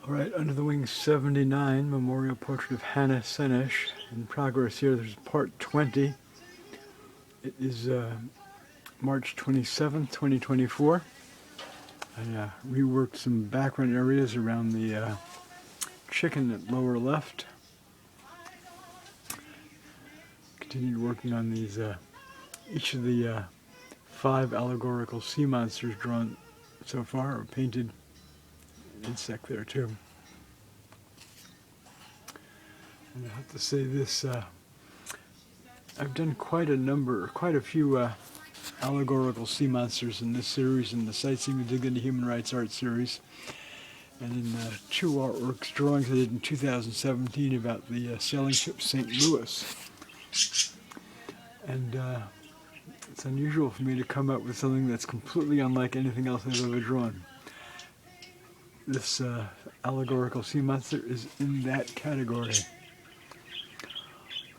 All right, Under the Wing 79, Memorial Portrait of Hannah Senesh. In progress here, there's part 20. It is March 27th, 2024. I reworked some background areas around the chicken at lower left. Continued working on these, each of the 5 allegorical sea monsters drawn so far, or painted. Insect there too. And I have to say this, I've done quite a few allegorical sea monsters in this series, in the Sightseeing with Dignity Human Rights Art series, and in 2 artworks, drawings I did in 2017 about the sailing ship St. Louis. And it's unusual for me to come up with something that's completely unlike anything else I've ever drawn. This allegorical sea monster is in that category.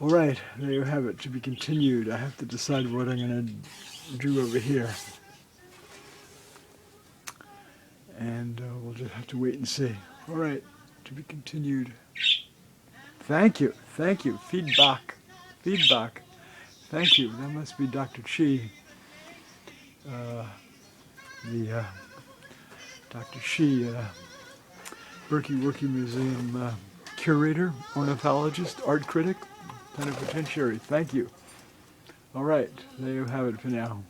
All right, there you have it, to be continued. I have to decide what I'm going to do over here. And we'll just have to wait and see. All right, to be continued. Thank you, feedBOK, feedBOK. Thank you, that must be Dr. Chi. Dr. Shi, Berkey Museum curator, ornithologist, art critic, plenipotentiary. Thank you. All right, there you have it for now.